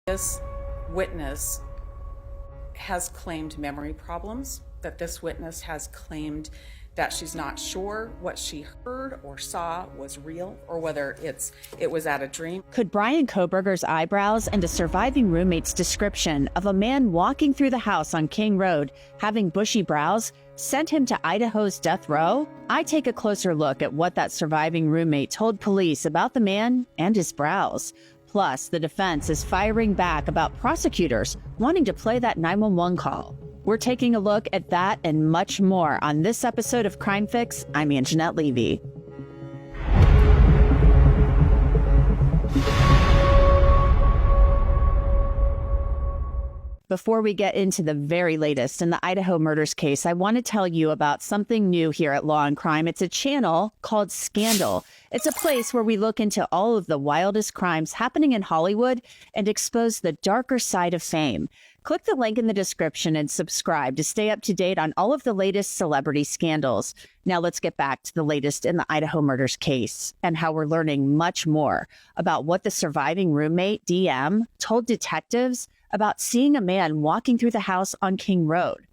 This witness has claimed memory problems, that this witness has claimed that she's not sure what she heard or saw was real or whether it was at a dream. Could Bryan Kohberger's eyebrows and a surviving roommate's description of a man walking through the house on King Road having bushy brows send him to Idaho's death row? I take a closer look at what that surviving roommate told police about the man and his brows. Plus, the defense is firing back about prosecutors wanting to play that 911 call. We're taking a look at that and much more on this episode of Crime Fix. I'm Anjanette Levy. Before we get into the very latest in the Idaho murders case, I want to tell you about something new here at Law&Crime. It's a channel called Scandal. It's a place where we look into all of the wildest crimes happening in Hollywood and expose the darker side of fame. Click the link in the description and subscribe to stay up to date on all of the latest celebrity scandals. Now let's get back to the latest in the Idaho murders case and how we're learning much more about what the surviving roommate, DM, told detectives about seeing a man walking through the house on King Road.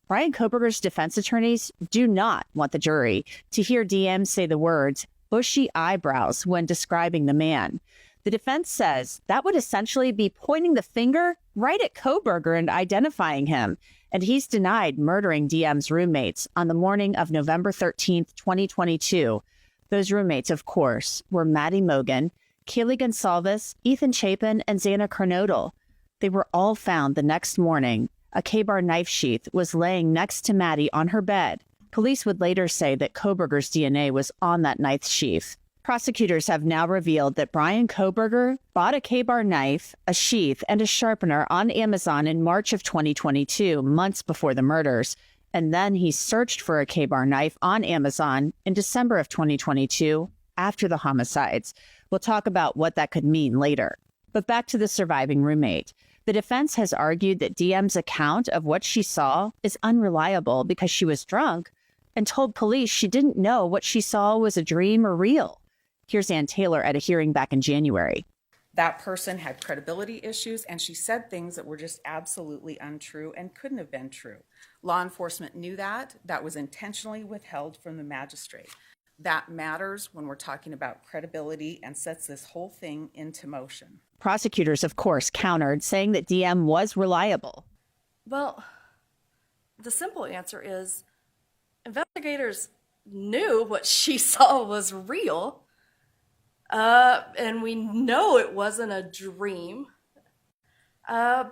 Bryan Kohberger's defense attorneys do not want the jury to hear DM say the words bushy eyebrows when describing the man. The defense says that would essentially be pointing the finger right at Kohberger and identifying him, and he's denied murdering DM's roommates on the morning of November 13th, 2022. Those roommates, of course, were Maddie Mogan, Kaylee Gonsalves, Ethan Chapin, and Xana Kernodle. They were all found the next morning. A K-bar knife sheath was laying next to Maddie on her bed. Police would later say that Kohberger's DNA was on that knife sheath. Prosecutors have now revealed that Bryan Kohberger bought a K-bar knife, a sheath, and a sharpener on Amazon in March of 2022, months before the murders. And then he searched for a K-bar knife on Amazon in December of 2022, after the homicides. We'll talk about what that could mean later. But back to the surviving roommate. The defense has argued that DM's account of what she saw is unreliable because she was drunk and told police she didn't know what she saw was a dream or real. Here's Ann Taylor at a hearing back in January. That person had credibility issues, and she said things that were just absolutely untrue and couldn't have been true. Law enforcement knew that. That was intentionally withheld from the magistrate. That matters when we're talking about credibility and sets this whole thing into motion. Prosecutors, of course, countered, saying that DM was reliable. Well, the simple answer is investigators knew what she saw was real, and we know it wasn't a dream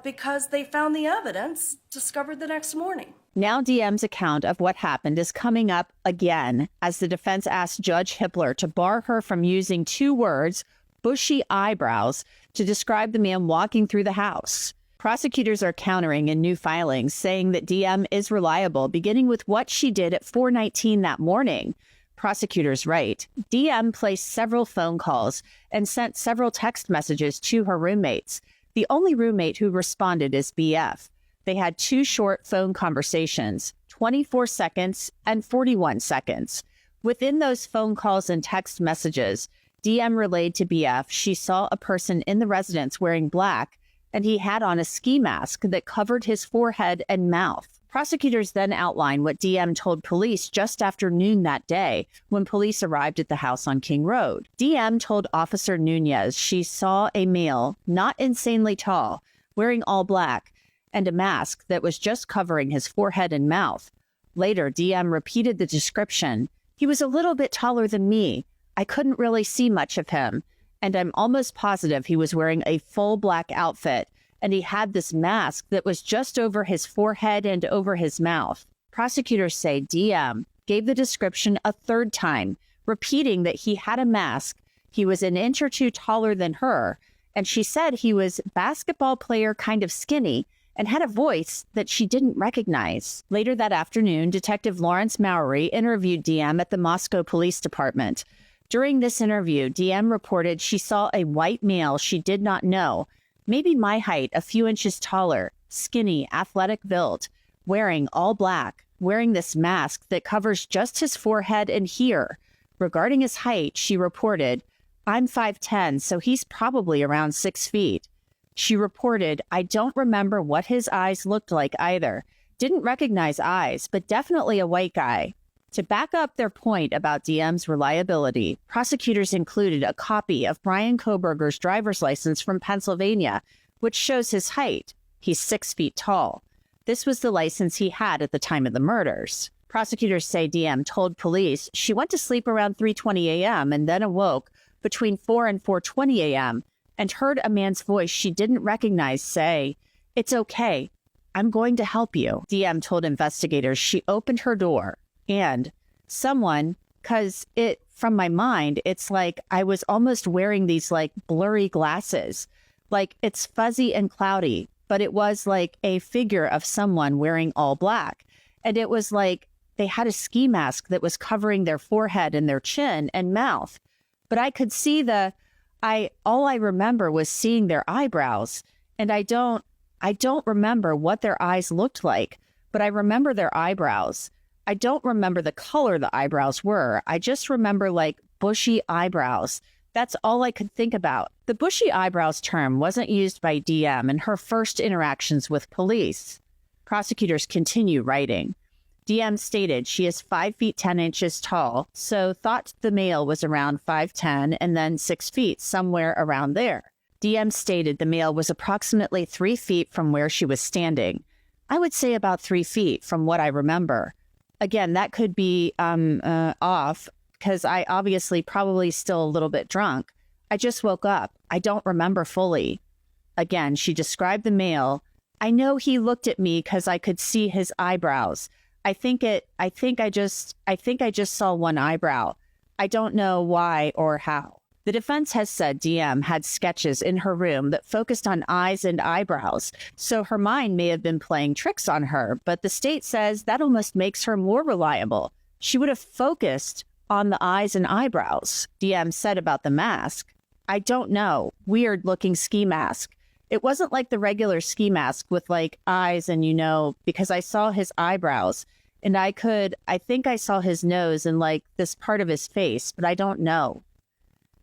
because they found the evidence discovered the next morning. Now DM's account of what happened is coming up again as the defense asked Judge Hippler to bar her from using two words, bushy eyebrows, to describe the man walking through the house. Prosecutors are countering in new filings, saying that DM is reliable, beginning with what she did at 4:19 that morning. Prosecutors write, DM placed several phone calls and sent several text messages to her roommates. The only roommate who responded is BF. They had two short phone conversations, 24 seconds and 41 seconds. Within those phone calls and text messages, DM relayed to BF she saw a person in the residence wearing black, and he had on a ski mask that covered his forehead and mouth. Prosecutors then outline what DM told police just after noon that day when police arrived at the house on King Road. DM told Officer Nunez she saw a male, not insanely tall, wearing all black, and a mask that was just covering his forehead and mouth. Later, DM repeated the description. He was a little bit taller than me. I couldn't really see much of him, and I'm almost positive he was wearing a full black outfit, and he had this mask that was just over his forehead and over his mouth. Prosecutors say DM gave the description a third time, repeating that he had a mask, he was an inch or two taller than her, and she said he was basketball player kind of skinny, and had a voice that she didn't recognize. Later that afternoon, Detective Lawrence Mowry interviewed DM at the Moscow Police Department. During this interview, DM reported she saw a white male she did not know, maybe my height, a few inches taller, skinny, athletic build, wearing all black, wearing this mask that covers just his forehead and here. Regarding his height, she reported, I'm 5'10", so he's probably around 6 feet. She reported, "I don't remember what his eyes looked like either. Didn't recognize eyes, but definitely a white guy." To back up their point about DM's reliability, prosecutors included a copy of Bryan Kohberger's driver's license from Pennsylvania, which shows his height. He's 6 feet tall. This was the license he had at the time of the murders. Prosecutors say DM told police she went to sleep around 3:20 a.m. and then awoke between 4 and 4:20 a.m. and heard a man's voice she didn't recognize say, "It's okay. I'm going to help you." DM told investigators she opened her door and someone, because from my mind, it's like I was almost wearing these like blurry glasses. Like it's fuzzy and cloudy, but it was like a figure of someone wearing all black. And it was like they had a ski mask that was covering their forehead and their chin and mouth. But I could see all I remember was seeing their eyebrows. And I don't remember what their eyes looked like, but I remember their eyebrows. I don't remember the color the eyebrows were. I just remember like bushy eyebrows. That's all I could think about. The bushy eyebrows term wasn't used by DM in her first interactions with police. Prosecutors continue writing. DM stated she is 5 feet 10 inches tall, so thought the male was around 5'10" and then 6 feet, somewhere around there. DM stated the male was approximately 3 feet from where she was standing. I would say about 3 feet from what I remember. Again, that could be off because I obviously probably still a little bit drunk. I just woke up. I don't remember fully. Again, she described the male. "I know he looked at me because I could see his eyebrows. I think I just saw one eyebrow. I don't know why or how." The defense has said DM had sketches in her room that focused on eyes and eyebrows, so her mind may have been playing tricks on her, but the state says that almost makes her more reliable. She would have focused on the eyes and eyebrows. DM said about the mask, "I don't know, weird looking ski mask. It wasn't like the regular ski mask with like eyes and because I saw his eyebrows and I think I saw his nose and like this part of his face, but I don't know."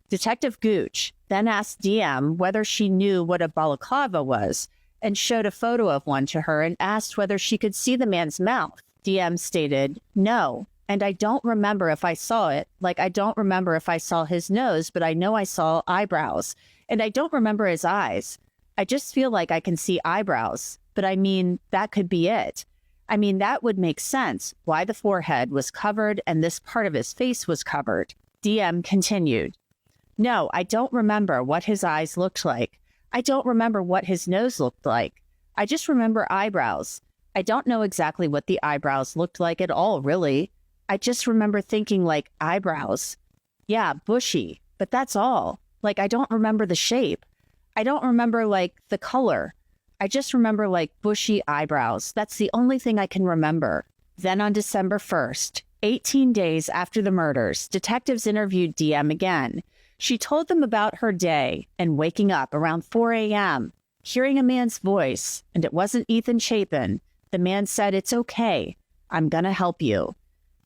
Detective Gooch then asked DM whether she knew what a balaclava was and showed a photo of one to her and asked whether she could see the man's mouth. DM stated, "No, and I don't remember if I saw it. Like, I don't remember if I saw his nose, but I know I saw eyebrows. And I don't remember his eyes. I just feel like I can see eyebrows. But I mean, that could be it. I mean, that would make sense why the forehead was covered and this part of his face was covered." DM continued, "No, I don't remember what his eyes looked like. I don't remember what his nose looked like. I just remember eyebrows. I don't know exactly what the eyebrows looked like at all, really. I just remember thinking like eyebrows. Yeah, bushy, but that's all. Like, I don't remember the shape. I don't remember like the color. I just remember like bushy eyebrows. That's the only thing I can remember." Then on December 1st, 18 days after the murders, detectives interviewed DM again. She told them about her day and waking up around 4 a.m., hearing a man's voice, and it wasn't Ethan Chapin. The man said, "It's okay. I'm going to help you."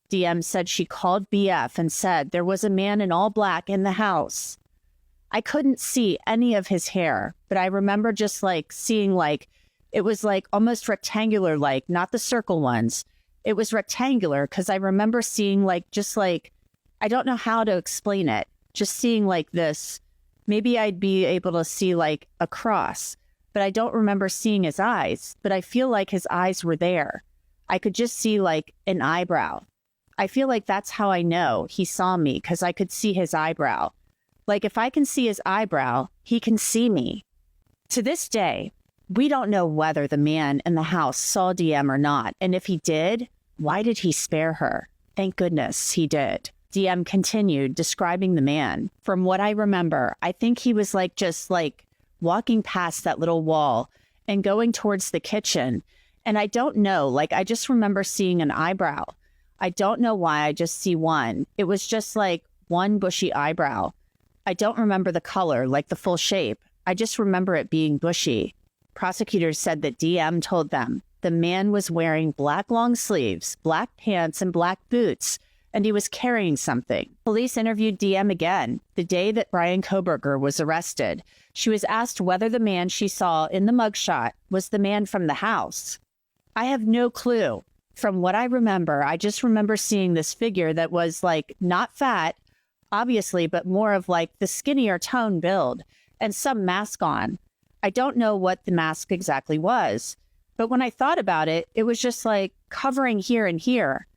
DM said she called BF and said there was a man in all black in the house. "I couldn't see any of his hair, but I remember just like seeing like, it was like almost rectangular, like not the circle ones. It was rectangular because I remember seeing like, just like, I don't know how to explain it. Just seeing like this, maybe I'd be able to see like a cross, but I don't remember seeing his eyes, but I feel like his eyes were there. I could just see like an eyebrow. I feel like that's how I know he saw me because I could see his eyebrow. Like if I can see his eyebrow, he can see me." To this day, we don't know whether the man in the house saw DM or not, and if he did, why did he spare her? Thank goodness he did. DM continued describing the man. "From what I remember, I think he was like just like walking past that little wall and going towards the kitchen. And I don't know, like I just remember seeing an eyebrow. I don't know why I just see one. It was just like one bushy eyebrow. I don't remember the color, like the full shape. I just remember it being bushy." Prosecutors said that DM told them the man was wearing black long sleeves, black pants, and black boots, and he was carrying something. Police interviewed DM again the day that Bryan Kohberger was arrested. She was asked whether the man she saw in the mugshot was the man from the house. I have no clue. From what I remember, I just remember seeing this figure that was like not fat, obviously, but more of like the skinnier tone build and some mask on. I don't know what the mask exactly was, but when I thought about it, it was just like covering here and here.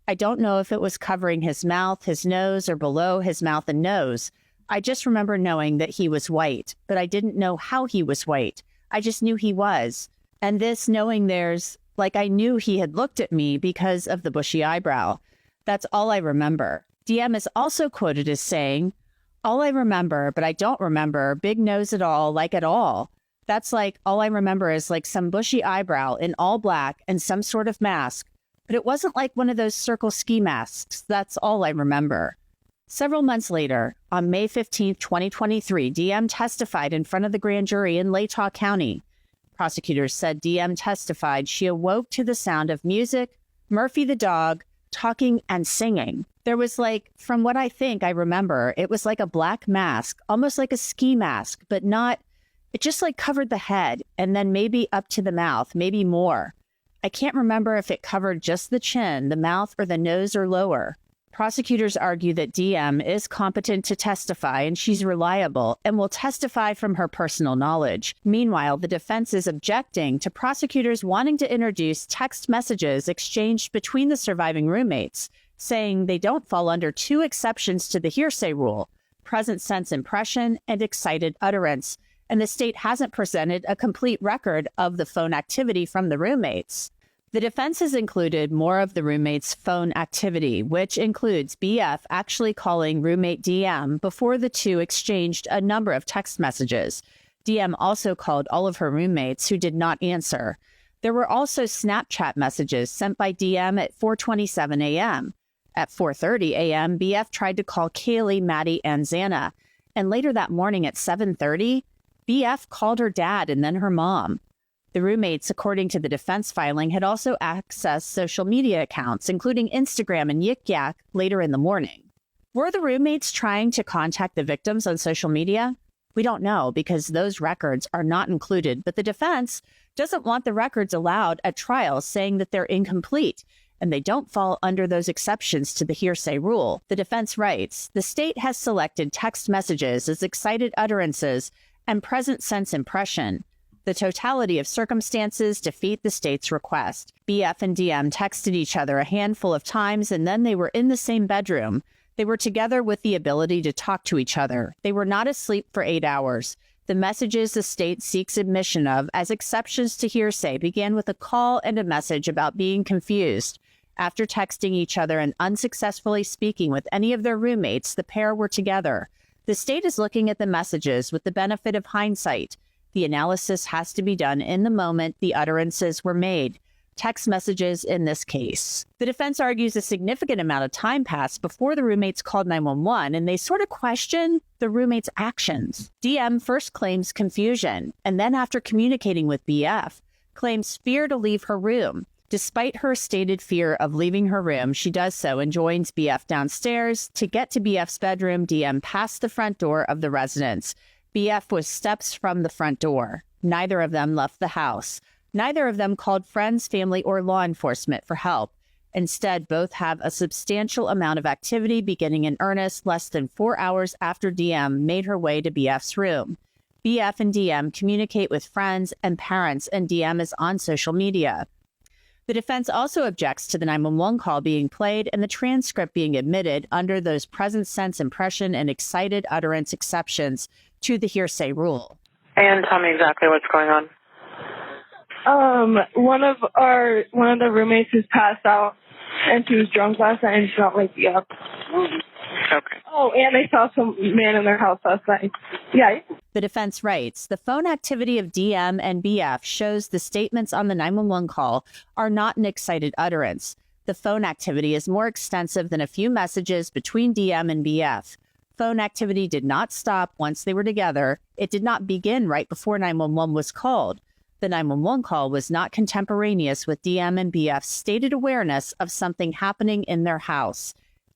I don't know if it was covering his mouth, his nose, or below his mouth and nose. I just remember knowing that he was white, but I didn't know how he was white. I just knew he was. And this knowing I knew he had looked at me because of the bushy eyebrow. That's all I remember. DM is also quoted as saying, "All I remember, but I don't remember big nose at all, like at all. That's like, all I remember is like some bushy eyebrow in all black and some sort of mask. But it wasn't like one of those circle ski masks. That's all I remember." Several months later, on May 15, 2023, DM testified in front of the grand jury in Latah County. Prosecutors said DM testified she awoke to the sound of music, Murphy the dog, talking and singing. There was from what I think I remember, it was like a black mask, almost like a ski mask, but not, it just covered the head and then maybe up to the mouth, maybe more. I can't remember if it covered just the chin, the mouth, or the nose or lower. Prosecutors argue that DM is competent to testify and she's reliable and will testify from her personal knowledge. Meanwhile, the defense is objecting to prosecutors wanting to introduce text messages exchanged between the surviving roommates, saying they don't fall under two exceptions to the hearsay rule: present sense impression and excited utterance. And the state hasn't presented a complete record of the phone activity from the roommates. The defense has included more of the roommates' phone activity, which includes BF actually calling roommate DM before the two exchanged a number of text messages. DM also called all of her roommates who did not answer. There were also Snapchat messages sent by DM at 4:27 a.m. At 4:30 a.m., BF tried to call Kaylee, Maddie, and Xana. And later that morning at 7:30, BF called her dad and then her mom. The roommates, according to the defense filing, had also accessed social media accounts, including Instagram and Yik Yak, later in the morning. Were the roommates trying to contact the victims on social media? We don't know because those records are not included, but the defense doesn't want the records allowed at trial, saying that they're incomplete and they don't fall under those exceptions to the hearsay rule. The defense writes, "The state has selected text messages as excited utterances and present sense impression. The totality of circumstances defeat the state's request. BF and DM texted each other a handful of times, and then they were in the same bedroom. They were together with the ability to talk to each other. They were not asleep for 8 hours. The messages the state seeks admission of as exceptions to hearsay began with a call and a message about being confused. After texting each other and unsuccessfully speaking with any of their roommates, the pair were together. The state is looking at the messages with the benefit of hindsight. The analysis has to be done in the moment the utterances were made. Text messages in this case." The defense argues a significant amount of time passed before the roommates called 911, and they sort of question the roommates' actions. DM first claims confusion, and then after communicating with BF, claims fear to leave her room. Despite her stated fear of leaving her room, she does so and joins BF downstairs. To get to BF's bedroom, DM passed the front door of the residence. BF was steps from the front door. Neither of them left the house. Neither of them called friends, family, or law enforcement for help. Instead, both have a substantial amount of activity beginning in earnest less than 4 hours after DM made her way to BF's room. BF and DM communicate with friends and parents, and DM is on social media. The defense also objects to the 911 call being played and the transcript being admitted under those present sense impression and excited utterance exceptions to the hearsay rule. And tell me exactly what's going on. One of the roommates has passed out, and she was drunk last night and she not wake me up. Okay. Oh, and they saw some man in their house last night. Yeah. The defense writes, the phone activity of DM and BF shows the statements on the 911 call are not an excited utterance. The phone activity is more extensive than a few messages between DM and BF. Phone activity did not stop once they were together. It did not begin right before 911 was called. The 911 call was not contemporaneous with DM and BF's stated awareness of something happening in their house.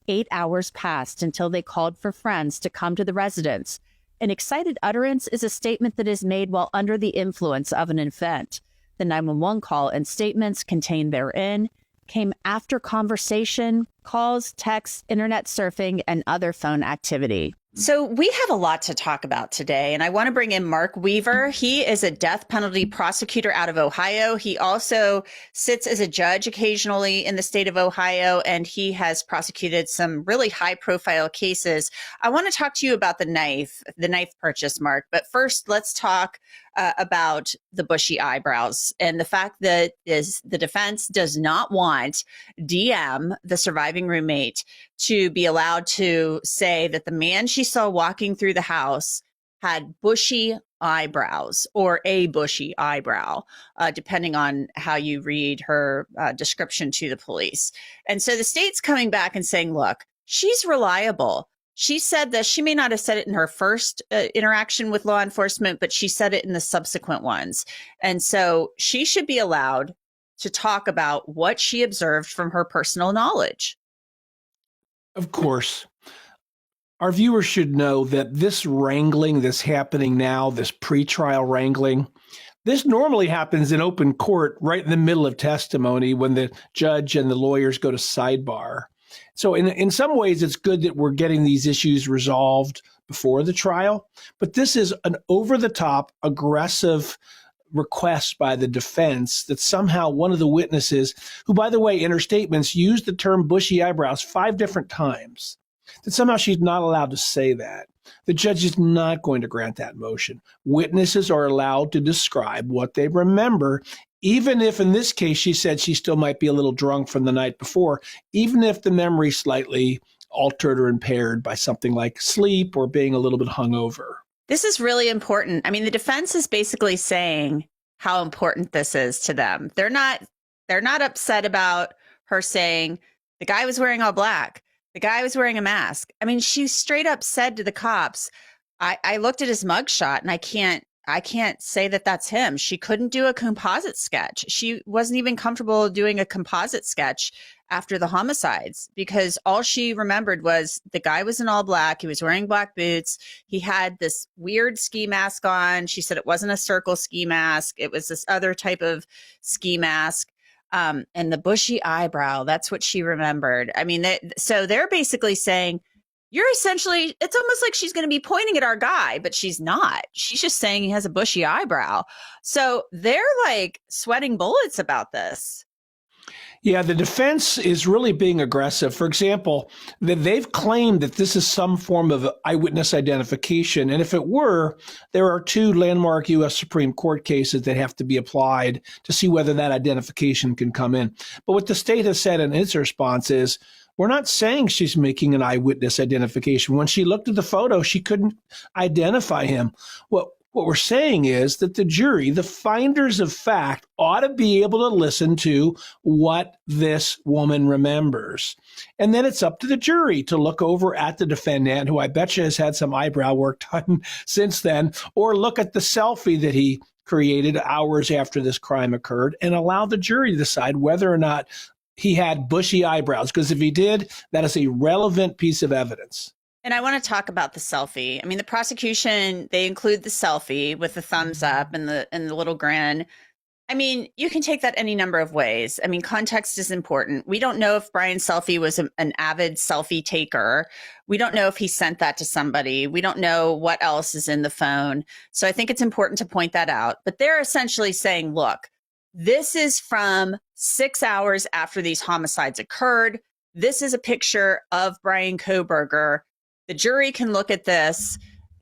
8 hours passed until they called for friends to come to the residence. An excited utterance is a statement that is made while under the influence of an event. The 911 call and statements contained therein came after conversation, calls, texts, internet surfing, and other phone activity. So we have a lot to talk about today, and I want to bring in Mark Weaver. He is a death penalty prosecutor out of Ohio. He also sits as a judge occasionally in the state of Ohio, and he has prosecuted some really high-profile cases. I want to talk to you about the knife purchase, Mark. But first, let's talk about the bushy eyebrows and the fact that the defense does not want DM, the surviving roommate, to be allowed to say that the man she saw walking through the house had bushy eyebrows or a bushy eyebrow, depending on how you read her description to the police. And so the state's coming back and saying, look, she's reliable. She said that she may not have said it in her first interaction with law enforcement, but she said it in the subsequent ones. And so she should be allowed to talk about what she observed from her personal knowledge. Of course. Our viewers should know that this wrangling that's happening now, this pretrial wrangling, this normally happens in open court right in the middle of testimony when the judge and the lawyers go to sidebar. So in some ways, it's good that we're getting these issues resolved before the trial. But this is an over-the-top, aggressive request by the defense that somehow one of the witnesses, who, by the way, in her statements used the term bushy eyebrows 5 different times, that somehow she's not allowed to say that. The judge is not going to grant that motion. Witnesses are allowed to describe what they remember, even if in this case she said she still might be a little drunk from the night before, even if the memory slightly altered or impaired by something like sleep or being a little bit hungover. This is really important. I mean, the defense is basically saying how important this is to them. They're not upset about her saying the guy was wearing all black. The guy was wearing a mask. I mean, she straight up said to the cops, I looked at his mugshot and I can't say that that's him. She couldn't do a composite sketch. She wasn't even comfortable doing a composite sketch after the homicides because all she remembered was the guy was in all black. He was wearing black boots. He had this weird ski mask on. She said it wasn't a circle ski mask. It was this other type of ski mask. And the bushy eyebrow, that's what she remembered. I mean, so they're basically saying, it's almost like she's going to be pointing at our guy, but she's not. She's just saying he has a bushy eyebrow. So they're like sweating bullets about this. Yeah, the defense is really being aggressive. For example, they've claimed that this is some form of eyewitness identification. And if it were, there are 2 landmark U.S. Supreme Court cases that have to be applied to see whether that identification can come in. But what the state has said in its response is, we're not saying she's making an eyewitness identification. When she looked at the photo, she couldn't identify him. What we're saying is that the jury, the finders of fact, ought to be able to listen to what this woman remembers. And then it's up to the jury to look over at the defendant, who I bet you has had some eyebrow work done since then, or look at the selfie that he created hours after this crime occurred and allow the jury to decide whether or not he had bushy eyebrows. Because if he did, that is a relevant piece of evidence. And I want to talk about the selfie. I mean, the prosecution, they include the selfie with the thumbs up and the little grin. I mean, you can take that any number of ways. I mean, context is important. We don't know if Bryan Selfie was an avid selfie taker. We don't know if he sent that to somebody. We don't know what else is in the phone. So I think it's important to point that out. But they're essentially saying, look, this is from 6 hours after these homicides occurred. This is a picture of Bryan Kohberger. The jury can look at this,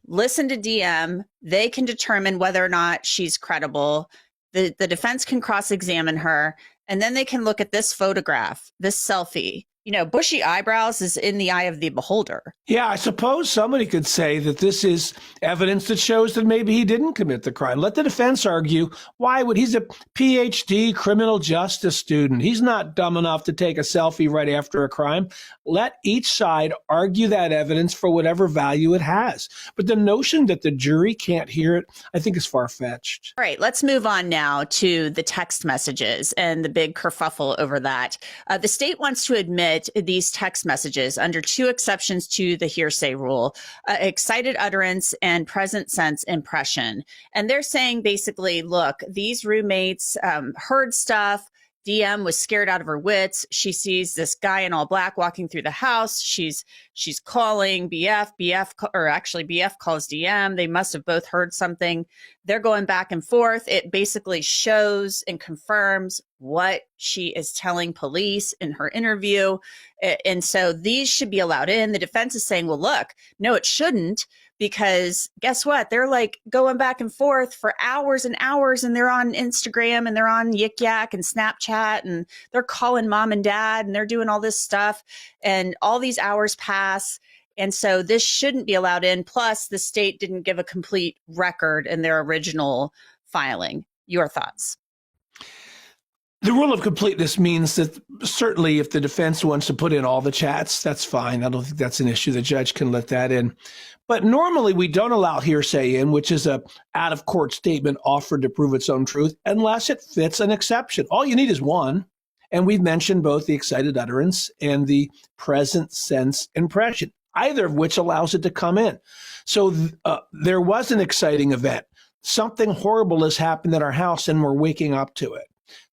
listen to DM. They can determine whether or not she's credible. The defense can cross-examine her, and then they can look at this photograph, this selfie. You know, bushy eyebrows is in the eye of the beholder. Yeah, I suppose somebody could say that this is evidence that shows that maybe he didn't commit the crime. Let the defense argue, why would he's a PhD criminal justice student. He's not dumb enough to take a selfie right after a crime. Let each side argue that evidence for whatever value it has. But the notion that the jury can't hear it, I think is far-fetched. All right, let's move on now to the text messages and the big kerfuffle over that. The state wants to admit at these text messages under two exceptions to the hearsay rule, excited utterance and present sense impression. And they're saying basically, look, these roommates heard stuff. DM was scared out of her wits. She sees this guy in all black walking through the house. She's calling BF. BF calls DM. They must have both heard something. They're going back and forth. It basically shows and confirms what she is telling police in her interview. And so these should be allowed in. The defense is saying, well, look, no, it shouldn't. Because guess what? They're like going back and forth for hours and hours, and they're on Instagram and they're on Yik Yak and Snapchat, and they're calling mom and dad and they're doing all this stuff, and all these hours pass. And so this shouldn't be allowed in. Plus, the state didn't give a complete record in their original filing. Your thoughts? The rule of completeness means that certainly if the defense wants to put in all the chats, that's fine. I don't think that's an issue. The judge can let that in. But normally we don't allow hearsay in, which is a out-of-court statement offered to prove its own truth, unless it fits an exception. All you need is one. And we've mentioned both the excited utterance and the present sense impression, either of which allows it to come in. So there was an exciting event. Something horrible has happened at our house and we're waking up to it.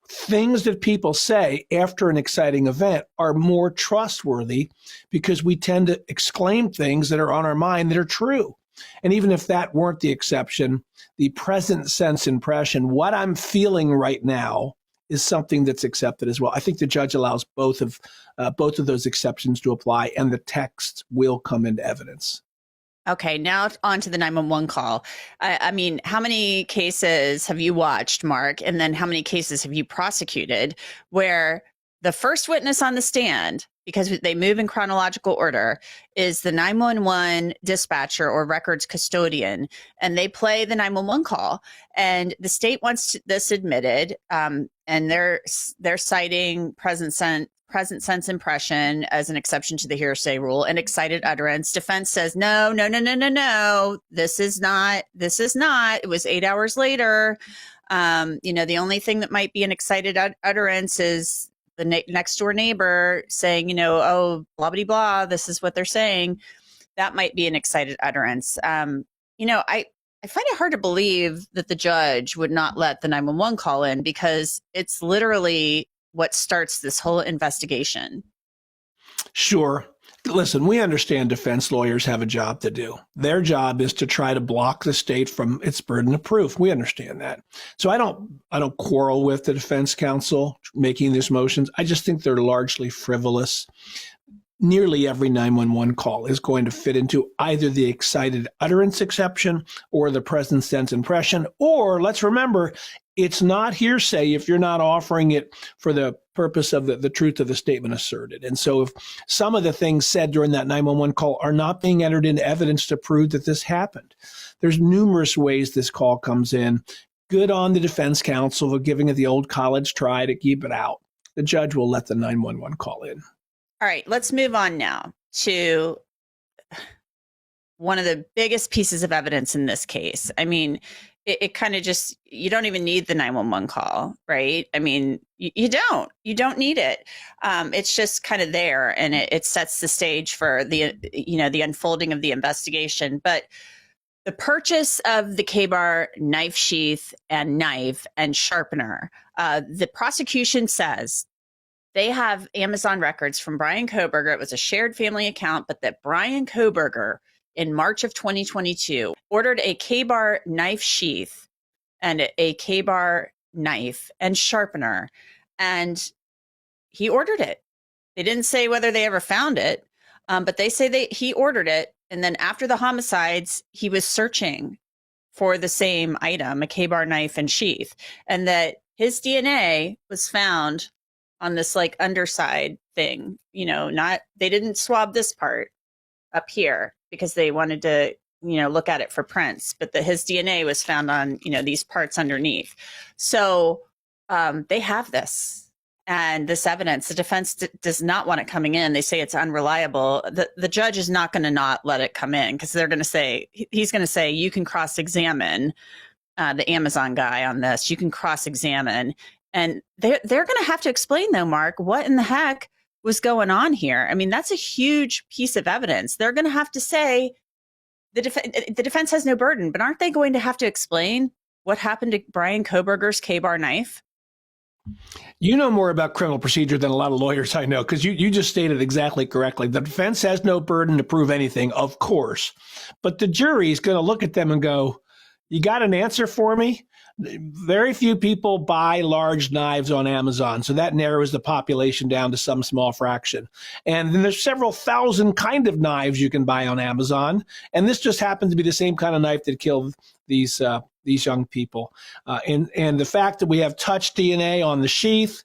Things that people say after an exciting event are more trustworthy because we tend to exclaim things that are on our mind that are true. And even if that weren't the exception, the present sense impression, what I'm feeling right now, is something that's accepted as well. I think the judge allows both of those exceptions to apply, and the text will come into evidence. Okay, now on to the 911 call. I mean, how many cases have you watched, Mark? And then how many cases have you prosecuted where the first witness on the stand, because they move in chronological order, is the 911 dispatcher or records custodian, and they play the 911 call, and the state wants this admitted, and they're citing present sense impression as an exception to the hearsay rule and excited utterance. Defense says, no, this is not. It was 8 hours later. The only thing that might be an excited utterance is the next door neighbor saying, oh, blah, blah, blah, this is what they're saying. That might be an excited utterance. I find it hard to believe that the judge would not let the 911 call in, because it's literally what starts this whole investigation. Sure. Listen, we understand defense lawyers have a job to do. Their job is to try to block the state from its burden of proof. We understand that. So I don't quarrel with the defense counsel making these motions. I just think they're largely frivolous. Nearly every 911 call is going to fit into either the excited utterance exception or the present sense impression. Or let's remember, it's not hearsay if you're not offering it for the purpose of the truth of the statement asserted. And so if some of the things said during that 911 call are not being entered into evidence to prove that this happened, there's numerous ways this call comes in. Good on the defense counsel for giving it the old college try to keep it out. The judge will let the 911 call in. All right, let's move on now to one of the biggest pieces of evidence in this case. I mean, it kind of just, you don't even need the 911 call, right? I mean, you don't need it. It's just kind of there, and it sets the stage for the unfolding of the investigation. But the purchase of the K-bar knife sheath and knife and sharpener, the prosecution says they have Amazon records from Bryan Kohberger. It was a shared family account, but that Bryan Kohberger in March of 2022 ordered a K-bar knife sheath and a K-bar knife and sharpener, and he ordered it. They didn't say whether they ever found it, but they say he ordered it. And then after the homicides, he was searching for the same item, a K-bar knife and sheath, and that his DNA was found on this like underside thing, they didn't swab this part up here because they wanted to, look at it for prints, but his DNA was found on, these parts underneath. So they have this and this evidence. The defense does not want it coming in. They say it's unreliable. The judge is not going to not let it come in, because they're going to say, he's going to say, you can cross-examine the Amazon guy on this. You can cross-examine. And they're going to have to explain, though, Mark, what in the heck was going on here. I mean, that's a huge piece of evidence. They're going to have to say the defense has no burden, but aren't they going to have to explain what happened to Bryan Kohberger's K-bar knife? You know more about criminal procedure than a lot of lawyers I know, because you just stated exactly correctly. The defense has no burden to prove anything, of course, but the jury is going to look at them and go, you got an answer for me? Very few people buy large knives on Amazon, so that narrows the population down to some small fraction. And then there's several thousand kind of knives you can buy on Amazon, and this just happens to be the same kind of knife that killed these young people. And the fact that we have touch DNA on the sheath,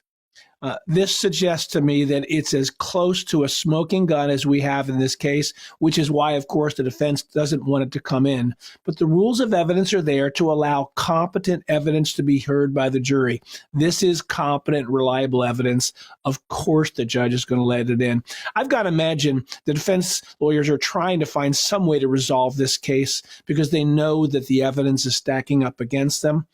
this suggests to me that it's as close to a smoking gun as we have in this case, which is why, of course, the defense doesn't want it to come in. But the rules of evidence are there to allow competent evidence to be heard by the jury. This is competent, reliable evidence. Of course, the judge is going to let it in. I've got to imagine the defense lawyers are trying to find some way to resolve this case because they know that the evidence is stacking up against them.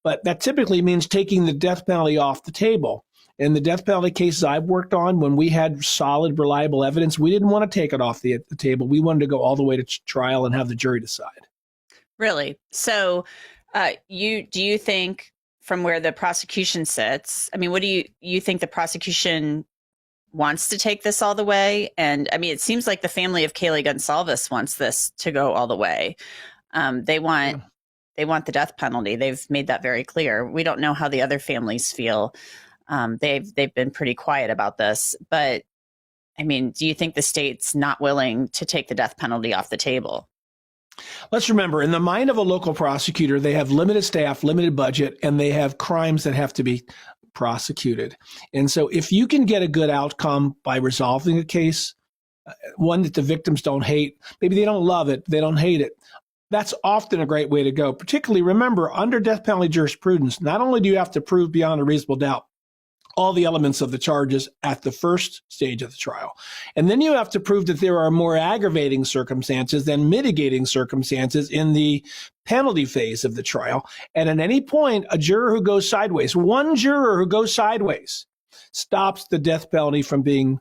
But that typically means taking the death penalty off the table. In the death penalty cases I've worked on, when we had solid, reliable evidence, we didn't want to take it off the table. We wanted to go all the way to trial and have the jury decide. Really? So do you think from where the prosecution sits, I mean, what do you think the prosecution wants to take this all the way? And I mean, it seems like the family of Kaylee Gonsalves wants this to go all the way. They want the death penalty. They've made that very clear. We don't know how the other families feel. They've been pretty quiet about this, but I mean, do you think the state's not willing to take the death penalty off the table? Let's remember, in the mind of a local prosecutor, they have limited staff, limited budget, and they have crimes that have to be prosecuted. And so if you can get a good outcome by resolving a case, one that the victims don't hate, maybe they don't love it, they don't hate it, that's often a great way to go. Particularly, remember, under death penalty jurisprudence, not only do you have to prove beyond a reasonable doubt all the elements of the charges at the first stage of the trial. And then you have to prove that there are more aggravating circumstances than mitigating circumstances in the penalty phase of the trial. And at any point, a juror who goes sideways, one juror who goes sideways, stops the death penalty from being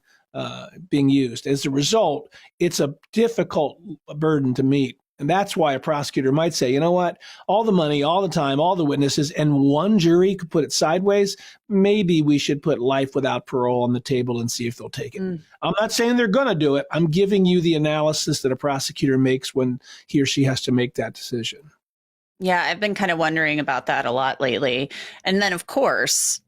used. As a result, it's a difficult burden to meet. And that's why a prosecutor might say, you know what, all the money, all the time, all the witnesses, and one jury could put it sideways. Maybe we should put life without parole on the table and see if they'll take it. I'm not saying they're going to do it. I'm giving you the analysis that a prosecutor makes when he or she has to make that decision. Yeah, I've been kind of wondering about that a lot lately. And then, of course,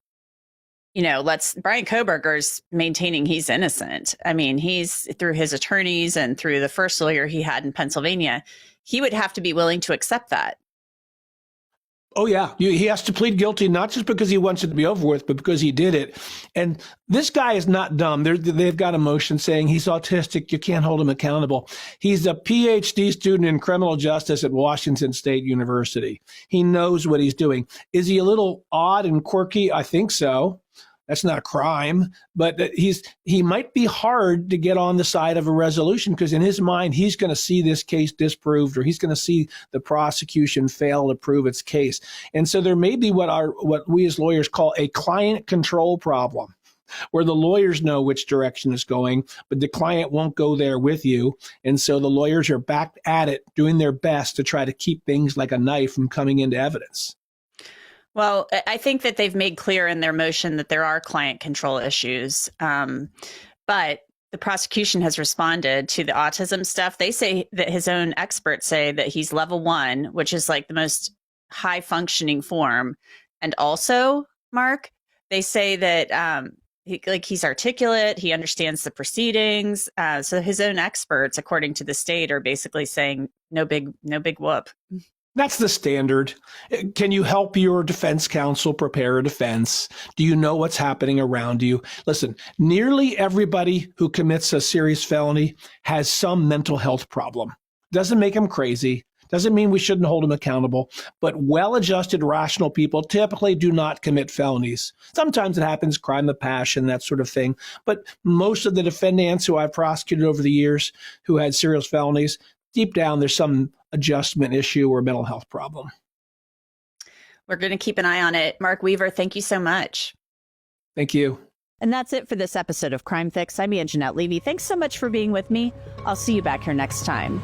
you know, Bryan Kohberger's maintaining he's innocent. I mean, he's through his attorneys and through the first lawyer he had in Pennsylvania, he would have to be willing to accept that. Oh, yeah. He has to plead guilty, not just because he wants it to be over with, but because he did it. And this guy is not dumb. They've got a motion saying he's autistic. You can't hold him accountable. He's a PhD student in criminal justice at Washington State University. He knows what he's doing. Is he a little odd and quirky? I think so. That's not a crime, but he might be hard to get on the side of a resolution because in his mind, he's going to see this case disproved or he's going to see the prosecution fail to prove its case. And so there may be what we as lawyers call a client control problem, where the lawyers know which direction it's going, but the client won't go there with you. And so the lawyers are back at it, doing their best to try to keep things like a knife from coming into evidence. Well, I think that they've made clear in their motion that there are client control issues. But the prosecution has responded to the autism stuff. They say that his own experts say that he's level 1, which is like the most high functioning form. And also, Mark, they say that he's articulate. He understands the proceedings. So his own experts, according to the state, are basically saying no big whoop. That's the standard. Can you help your defense counsel prepare a defense? Do you know what's happening around you? Listen, nearly everybody who commits a serious felony has some mental health problem. Doesn't make them crazy. Doesn't mean we shouldn't hold them accountable. But well-adjusted, rational people typically do not commit felonies. Sometimes it happens, crime of passion, that sort of thing. But most of the defendants who I've prosecuted over the years who had serious felonies, deep down, there's some adjustment issue or mental health problem. We're going to keep an eye on it. Mark Weaver, thank you so much. Thank you. And that's it for this episode of Crime Fix. I'm Anjanette Levy. Thanks so much for being with me. I'll see you back here next time.